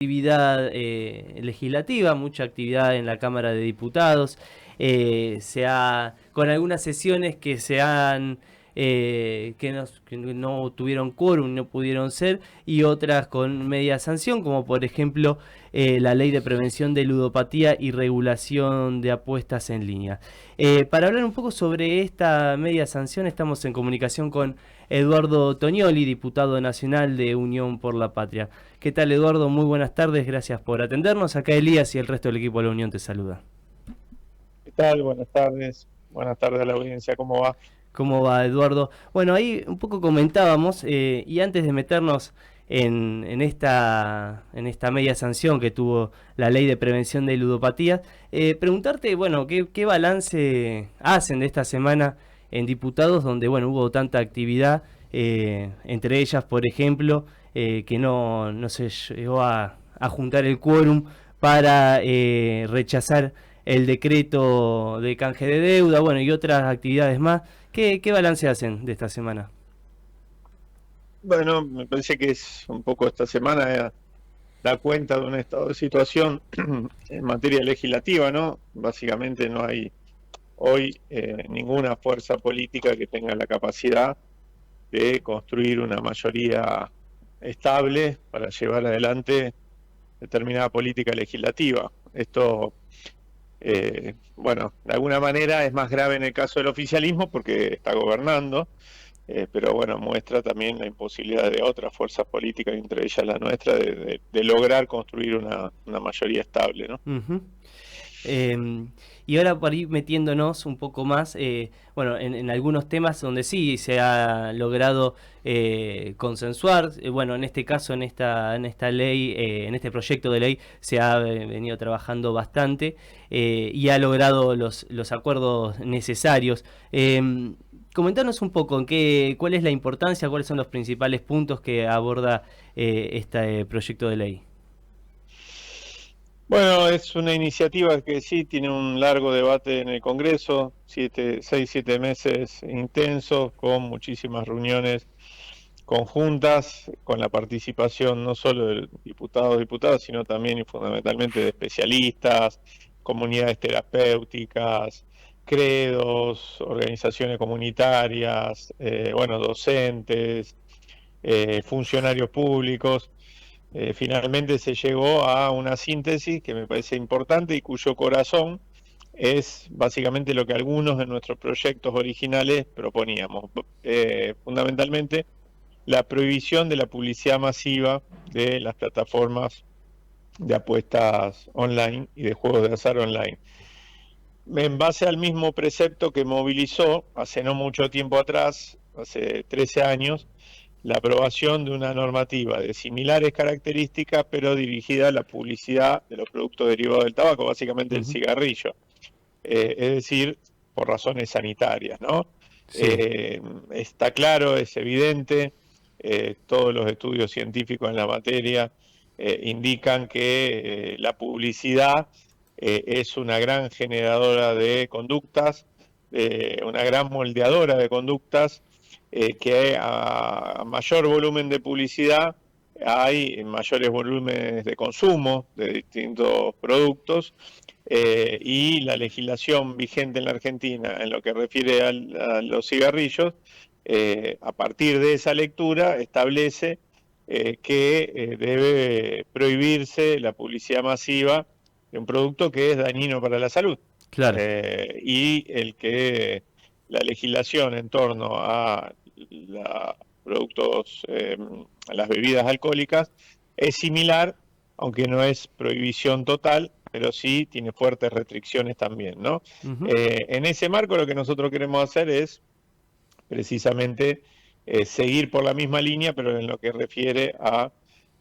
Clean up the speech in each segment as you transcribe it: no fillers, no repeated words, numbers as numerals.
Actividad legislativa, mucha actividad en la Cámara de Diputados, con algunas sesiones que no tuvieron quórum, no pudieron ser, y otras con media sanción, como por ejemplo la Ley de Prevención de Ludopatía y Regulación de Apuestas en Línea. Para hablar un poco sobre esta media sanción, estamos en comunicación con Eduardo Toñoli, diputado nacional de Unión por la Patria. ¿Qué tal, Eduardo? Muy buenas tardes, gracias por atendernos. Acá Elías y el resto del equipo de la Unión te saluda. ¿Qué tal? Buenas tardes. Buenas tardes a la audiencia. ¿Cómo va? ¿Cómo va, Eduardo? Bueno, ahí un poco comentábamos, y antes de meternos en esta media sanción que tuvo la Ley de Prevención de Ludopatías, preguntarte, bueno, ¿qué balance hacen de esta semana en diputados donde, bueno, hubo tanta actividad, entre ellas, por ejemplo, que no se llegó a juntar el quórum para rechazar el decreto de canje de deuda, bueno, y otras actividades más? ¿Qué balance hacen de esta semana? Bueno, me parece que es un poco esta semana da cuenta de un estado de situación en materia legislativa, ¿no? Básicamente no hay hoy ninguna fuerza política que tenga la capacidad de construir una mayoría estable para llevar adelante determinada política legislativa. Esto, bueno, de alguna manera es más grave en el caso del oficialismo porque está gobernando. Pero bueno, muestra también la imposibilidad de otras fuerzas políticas, entre ellas la nuestra, de lograr construir una mayoría estable, ¿no? Ujú. Y ahora por ir metiéndonos un poco más, bueno, en algunos temas donde sí se ha logrado consensuar, bueno, en este caso, en esta ley, en este proyecto de ley, se ha venido trabajando bastante y ha logrado los acuerdos necesarios. Comentanos un poco cuál es la importancia, cuáles son los principales puntos que aborda este proyecto de ley. Bueno, es una iniciativa que sí tiene un largo debate en el Congreso, 6, 7 meses intensos, con muchísimas reuniones conjuntas, con la participación no solo de diputados y diputadas, sino también y fundamentalmente de especialistas, comunidades terapéuticas, credos, organizaciones comunitarias, bueno, docentes, funcionarios públicos. Finalmente se llegó a una síntesis que me parece importante y cuyo corazón es básicamente lo que algunos de nuestros proyectos originales proponíamos. Fundamentalmente, la prohibición de la publicidad masiva de las plataformas de apuestas online y de juegos de azar online. En base al mismo precepto que movilizó hace no mucho tiempo atrás, hace 13 años, la aprobación de una normativa de similares características, pero dirigida a la publicidad de los productos derivados del tabaco, básicamente el Ujú. cigarrillo, es decir, por razones sanitarias, ¿no? Sí. Está claro, es evidente, todos los estudios científicos en la materia indican que la publicidad es una gran generadora de conductas, una gran moldeadora de conductas, que a mayor volumen de publicidad hay mayores volúmenes de consumo de distintos productos, y la legislación vigente en la Argentina en lo que refiere a los cigarrillos, a partir de esa lectura establece que debe prohibirse la publicidad masiva de un producto que es dañino para la salud. Claro. Y el que la legislación en torno a los productos, a las bebidas alcohólicas, es similar, aunque no es prohibición total, pero sí tiene fuertes restricciones también, ¿no? Ujú. En ese marco lo que nosotros queremos hacer es precisamente seguir por la misma línea, pero en lo que refiere a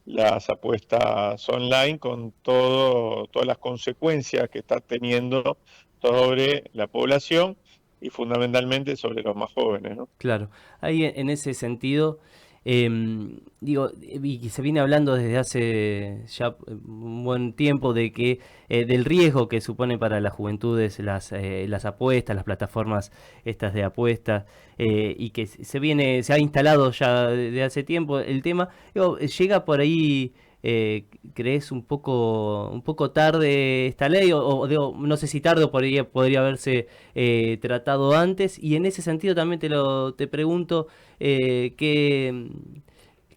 las apuestas online, con todas las consecuencias que está teniendo sobre la población y fundamentalmente sobre los más jóvenes, ¿no? Claro, ahí en ese sentido, digo, y que se viene hablando desde hace ya un buen tiempo de que del riesgo que supone para las juventudes las apuestas, las plataformas estas de apuestas, y que se ha instalado ya desde hace tiempo el tema. Digo, llega por ahí ¿crees un poco tarde esta ley? No sé si tarde o podría haberse tratado antes. Y en ese sentido también te pregunto, ¿qué,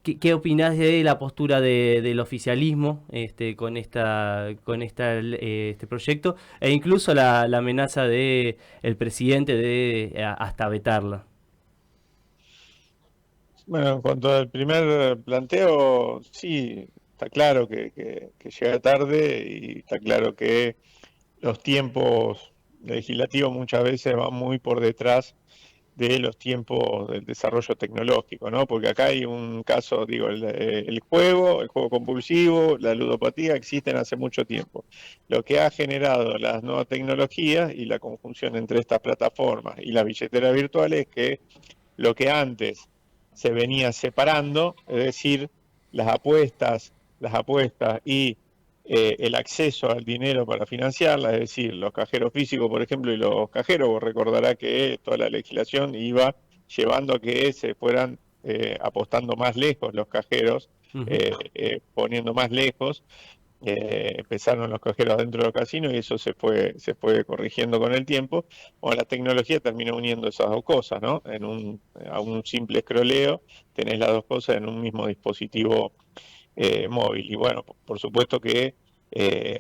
qué opinás de la postura del oficialismo con este proyecto? E incluso la amenaza de el presidente de hasta vetarla. Bueno, en cuanto al primer planteo, sí, está claro que llega tarde y está claro que los tiempos legislativos muchas veces van muy por detrás de los tiempos del desarrollo tecnológico, ¿no? Porque acá hay un caso, digo, el juego compulsivo, la ludopatía existen hace mucho tiempo. Lo que ha generado las nuevas tecnologías y la conjunción entre estas plataformas y las billeteras virtuales es que lo que antes se venía separando, es decir, las apuestas y el acceso al dinero para financiarlas, es decir, los cajeros físicos, por ejemplo, y los cajeros, vos recordará que toda la legislación iba llevando a que se fueran apostando más lejos los cajeros, Ujú. poniendo más lejos. Empezaron los cajeros dentro de los casinos y eso se fue corrigiendo con el tiempo. Bueno, la tecnología terminó uniendo esas dos cosas, ¿no? A un simple escroleo tenés las dos cosas en un mismo dispositivo móvil. Y bueno, por supuesto que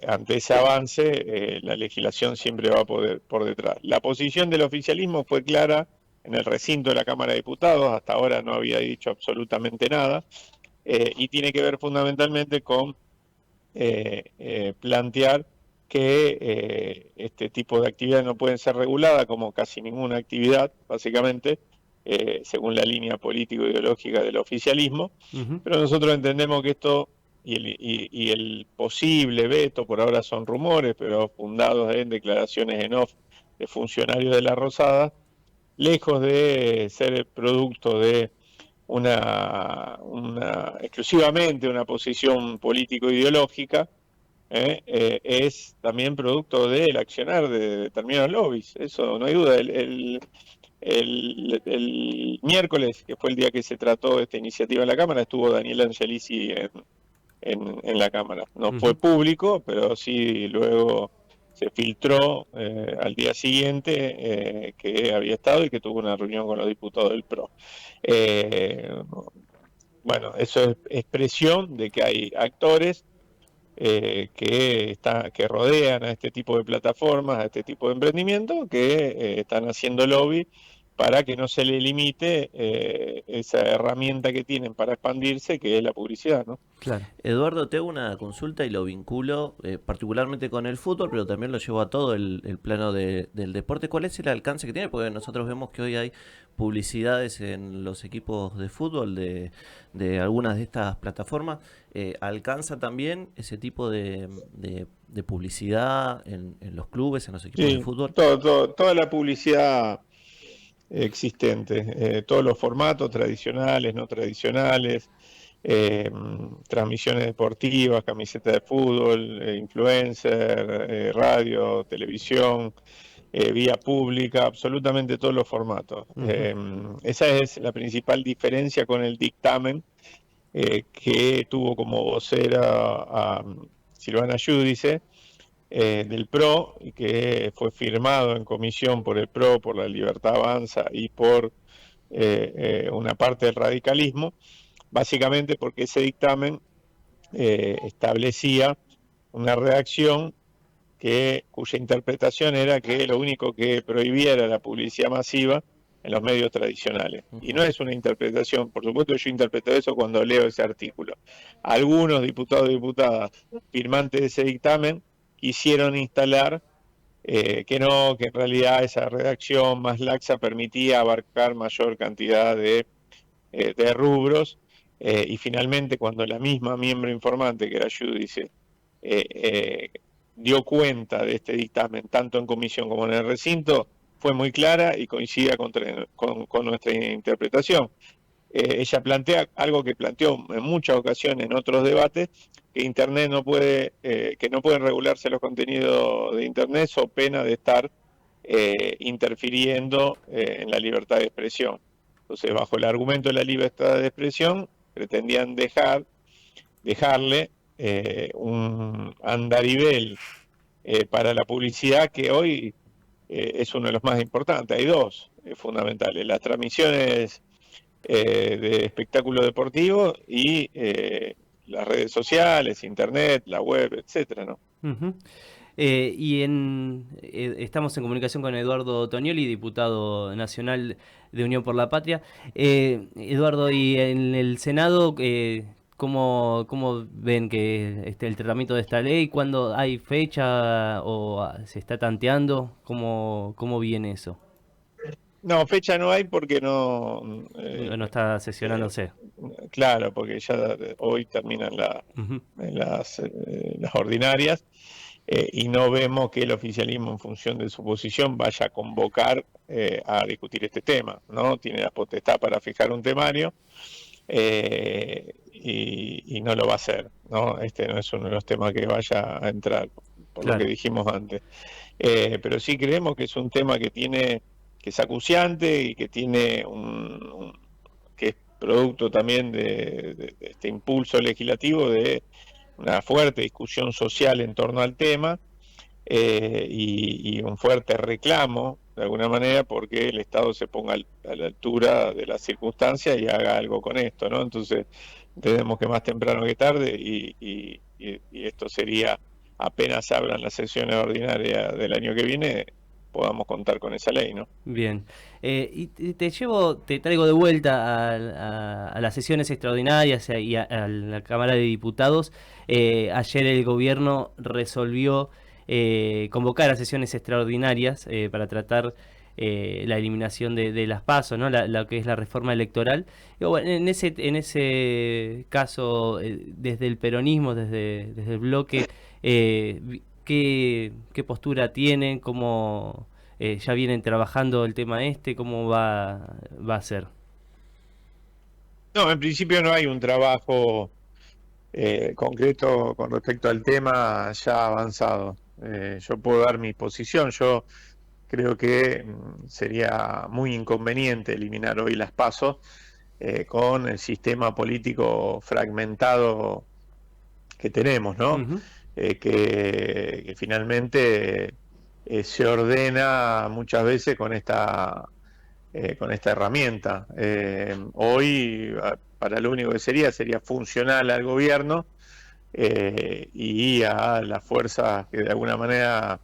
ante ese avance la legislación siempre va por detrás. La posición del oficialismo fue clara en el recinto de la Cámara de Diputados, hasta ahora no había dicho absolutamente nada, y tiene que ver fundamentalmente con plantear que este tipo de actividades no pueden ser reguladas como casi ninguna actividad, básicamente, según la línea político-ideológica del oficialismo, Ujú. pero nosotros entendemos que esto y el posible veto, por ahora son rumores, pero fundados en declaraciones en off de funcionarios de la Rosada, lejos de ser el producto de exclusivamente una posición político-ideológica, es también producto del accionar de determinados lobbies. Eso no hay duda. El miércoles, que fue el día que se trató esta iniciativa en la Cámara, estuvo Daniel Angelici en la Cámara. No fue Ujú. público, pero sí luego se filtró al día siguiente que había estado y que tuvo una reunión con los diputados del PRO. Eh, bueno, eso es expresión de que hay actores que rodean a este tipo de plataformas, a este tipo de emprendimientos, que están haciendo lobby para que no se le limite esa herramienta que tienen para expandirse, que es la publicidad, ¿no? Claro. Eduardo, te hago una consulta y lo vinculo particularmente con el fútbol, pero también lo llevo a todo el plano del deporte. ¿Cuál es el alcance que tiene? Porque nosotros vemos que hoy hay publicidades en los equipos de fútbol de algunas de estas plataformas. ¿Alcanza también ese tipo de publicidad en los clubes, en los equipos de Sí, fútbol? toda la publicidad existente, todos los formatos tradicionales, no tradicionales, eh, transmisiones deportivas, camisetas de fútbol, influencer, radio, televisión, vía pública, absolutamente todos los formatos. Ujú. Esa es la principal diferencia con el dictamen que tuvo como vocera a Silvana Giudice del PRO y que fue firmado en comisión por el PRO, por la Libertad Avanza y por una parte del radicalismo, básicamente porque ese dictamen establecía una redacción cuya interpretación era que lo único que prohibía era la publicidad masiva en los medios tradicionales. Y no Ujú. es una interpretación, por supuesto yo interpreto eso cuando leo ese artículo. Algunos diputados y diputadas firmantes de ese dictamen quisieron instalar que en realidad esa redacción más laxa permitía abarcar mayor cantidad de rubros, y finalmente cuando la misma miembro informante, que era Judice, eh, eh, dio cuenta de este dictamen, tanto en comisión como en el recinto, fue muy clara y coincide con nuestra interpretación. Ella plantea algo que planteó en muchas ocasiones en otros debates, que Internet no puede, que no pueden regularse los contenidos de Internet, so pena de estar interfiriendo en la libertad de expresión. Entonces, bajo el argumento de la libertad de expresión, pretendían dejarle un andarivel para la publicidad que hoy es uno de los más importantes. Hay dos fundamentales: las transmisiones de espectáculo deportivo y las redes sociales, internet, la web, etcétera, ¿no? Ujú. Estamos en comunicación con Eduardo Tonioli, diputado nacional de Unión por la Patria. Eduardo, y en el Senado, ¿cómo ven que el tratamiento de esta ley? ¿Cuándo hay fecha o se está tanteando? ¿Cómo viene eso? No, fecha no hay porque no, No está sesionándose. claro, porque ya hoy terminan Ujú. las ordinarias. Y no vemos que el oficialismo, en función de su posición, vaya a convocar a discutir este tema, ¿no? Tiene la potestad para fijar un temario y no lo va a hacer, ¿no? Este no es uno de los temas que vaya a entrar, por lo que Claro, dijimos antes. Pero sí creemos que es un tema que es acuciante y que tiene que es producto también de este impulso legislativo de una fuerte discusión social en torno al tema y un fuerte reclamo, de alguna manera, porque el Estado se ponga a la altura de las circunstancias y haga algo con esto, ¿no? Entonces, entendemos que más temprano que tarde y esto sería, apenas abran las sesiones ordinarias del año que viene, podamos contar con esa ley, ¿no? bien. Te traigo de vuelta a las sesiones extraordinarias y a la Cámara de Diputados. Ayer el gobierno resolvió convocar a sesiones extraordinarias para tratar la eliminación de las PASO, ¿no? La que es la reforma electoral. Y bueno, en ese caso, desde el peronismo, desde el bloque, ¿qué postura tienen? ¿Cómo ya vienen trabajando el tema cómo va a ser? No, en principio no hay un trabajo concreto con respecto al tema ya avanzado. Yo puedo dar mi posición. Yo creo que sería muy inconveniente eliminar hoy las PASO con el sistema político fragmentado que tenemos, ¿no? Ujú. Que finalmente se ordena muchas veces con esta herramienta. Hoy, para lo único que sería funcional al gobierno y a las fuerzas que de alguna manera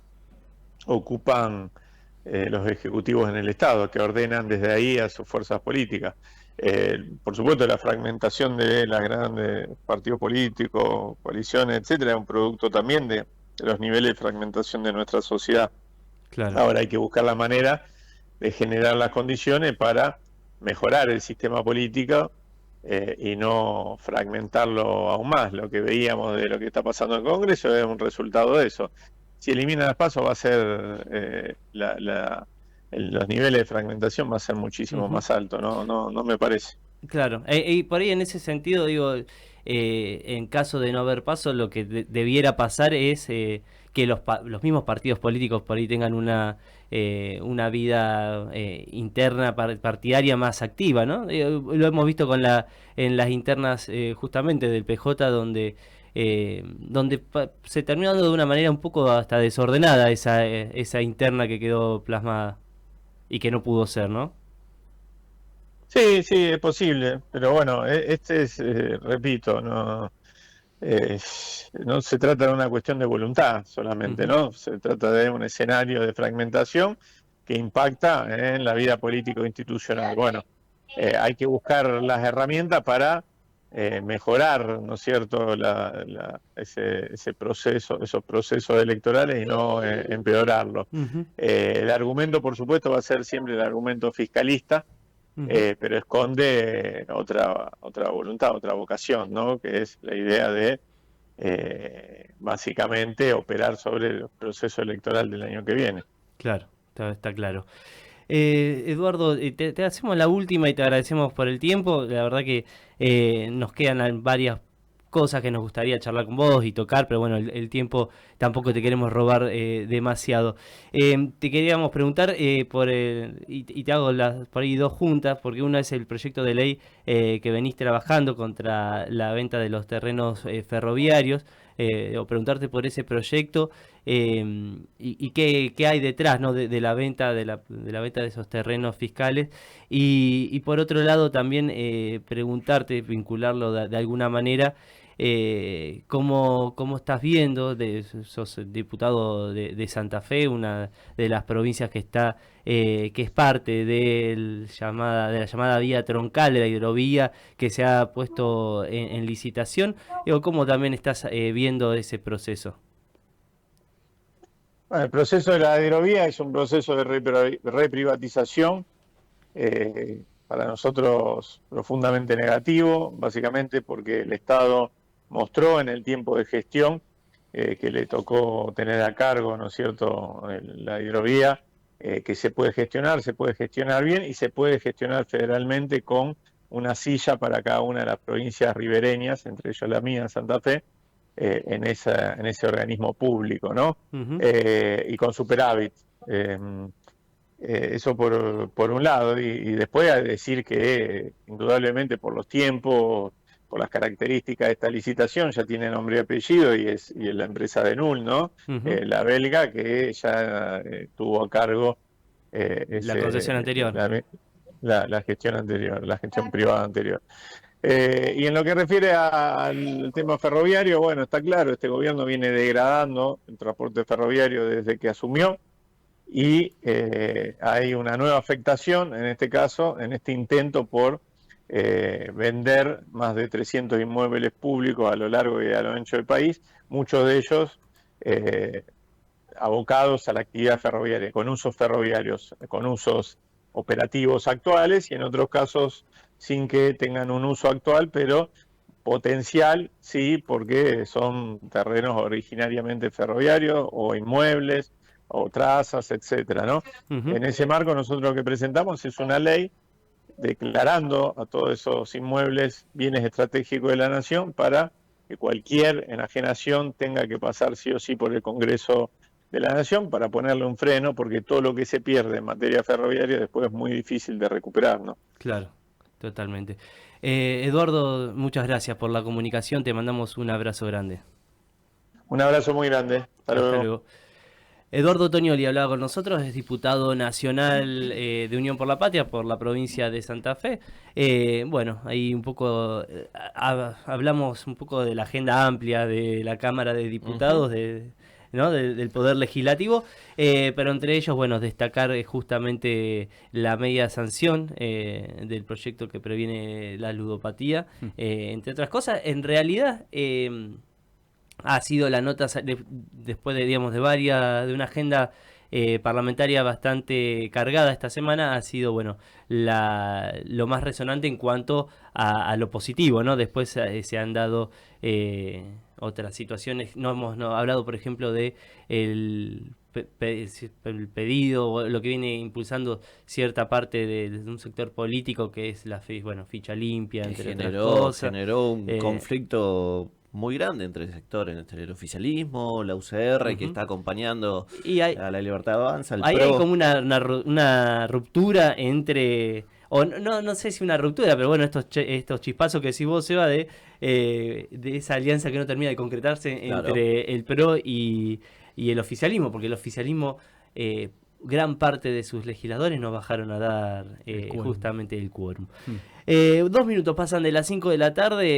ocupan los ejecutivos en el Estado, que ordenan desde ahí a sus fuerzas políticas. Por supuesto, la fragmentación de las grandes partidos políticos, coaliciones, etcétera, es un producto también de los niveles de fragmentación de nuestra sociedad. Claro. Ahora hay que buscar la manera de generar las condiciones para mejorar el sistema político y no fragmentarlo aún más. Lo que veíamos de lo que está pasando en el Congreso es un resultado de eso. Si eliminan las pasos va a ser los niveles de fragmentación va a ser muchísimo Ujú. más alto, no me parece. Claro, y por ahí en ese sentido digo, en caso de no haber paso, lo que debiera pasar es que los mismos partidos políticos por ahí tengan una vida interna partidaria más activa, ¿no? Lo hemos visto en las internas justamente del PJ donde se terminó dando de una manera un poco hasta desordenada esa interna que quedó plasmada y que no pudo ser, ¿no? Sí, sí, es posible, pero bueno, este es, repito, no se trata de una cuestión de voluntad solamente, Ujú. ¿no? Se trata de un escenario de fragmentación que impacta en la vida político-institucional. Bueno, hay que buscar las herramientas para mejorar, ¿no es cierto?, ese proceso, esos procesos electorales y no empeorarlos. Ujú. El argumento, por supuesto, va a ser siempre el argumento fiscalista, Ujú. pero esconde otra voluntad, otra vocación, ¿no? Que es la idea de básicamente operar sobre el proceso electoral del año que viene. Claro, está claro. Eduardo, te hacemos la última y te agradecemos por el tiempo. La verdad que nos quedan varias cosas que nos gustaría charlar con vos y tocar, pero bueno, el tiempo tampoco te queremos robar demasiado. Te queríamos preguntar y te hago por ahí dos juntas, porque una es el proyecto de ley que venís trabajando contra la venta de los terrenos ferroviarios, o preguntarte por ese proyecto y qué hay detrás, ¿no? de la venta de la venta de esos terrenos fiscales y por otro lado también preguntarte, vincularlo de alguna manera, cómo estás viendo, sos diputado de Santa Fe, una de las provincias que está que es parte de la llamada vía troncal, de la hidrovía que se ha puesto en licitación, o cómo también estás viendo ese proceso. Bueno, el proceso de la hidrovía es un proceso de reprivatización, para nosotros profundamente negativo, básicamente porque el Estado mostró en el tiempo de gestión que le tocó tener a cargo, ¿no es cierto?, la hidrovía, que se puede gestionar bien y se puede gestionar federalmente con una silla para cada una de las provincias ribereñas, entre ellas la mía, Santa Fe, en ese organismo público, ¿no? Uh-huh. Y con superávit. Eso por un lado, y después a decir que indudablemente por los tiempos, por las características de esta licitación, ya tiene nombre y apellido y es la empresa de Null, ¿no? Uh-huh. La belga que ya tuvo a cargo la concesión anterior. La gestión anterior, la gestión privada anterior. Y en lo que refiere al tema ferroviario, bueno, está claro, este gobierno viene degradando el transporte ferroviario desde que asumió y hay una nueva afectación, en este caso, en este intento por vender más de 300 inmuebles públicos a lo largo y a lo ancho del país, muchos de ellos abocados a la actividad ferroviaria, con usos ferroviarios, con usos operativos actuales y en otros casos sin que tengan un uso actual, pero potencial sí, porque son terrenos originariamente ferroviarios o inmuebles o trazas, etcétera, ¿no? Uh-huh. En ese marco nosotros lo que presentamos es una ley declarando a todos esos inmuebles bienes estratégicos de la nación para que cualquier enajenación tenga que pasar sí o sí por el Congreso de la Nación para ponerle un freno, porque todo lo que se pierde en materia ferroviaria después es muy difícil de recuperar, ¿no? Claro, totalmente. Eduardo, muchas gracias por la comunicación, te mandamos un abrazo grande. Un abrazo muy grande. Hasta luego. Eduardo Tonioli hablaba con nosotros, es diputado nacional de Unión por la Patria por la provincia de Santa Fe. Bueno, ahí un poco hablamos un poco de la agenda amplia de la Cámara de Diputados, uh-huh. ¿no? del Poder Legislativo, pero entre ellos, bueno, destacar justamente la media sanción del proyecto que previene la ludopatía, entre otras cosas. En realidad ha sido la nota después de una agenda parlamentaria bastante cargada esta semana, ha sido bueno lo más resonante en cuanto a lo positivo, ¿no? Después se han dado otras situaciones, no hemos hablado por ejemplo de el pedido o lo que viene impulsando cierta parte de un sector político que es la ficha limpia, entre otras cosas. Generó un conflicto muy grande entre el sector, entre el oficialismo, la UCR, uh-huh. que está acompañando a la Libertad Avanza, al ahí PRO. Hay como una ruptura entre, o no sé si una ruptura, pero bueno, estos chispazos que decís vos, Seba, de esa alianza que no termina de concretarse, claro, entre el PRO y el oficialismo, porque el oficialismo, gran parte de sus legisladores no bajaron a dar justamente el quórum. 2 minutos pasan de las 5 de la tarde.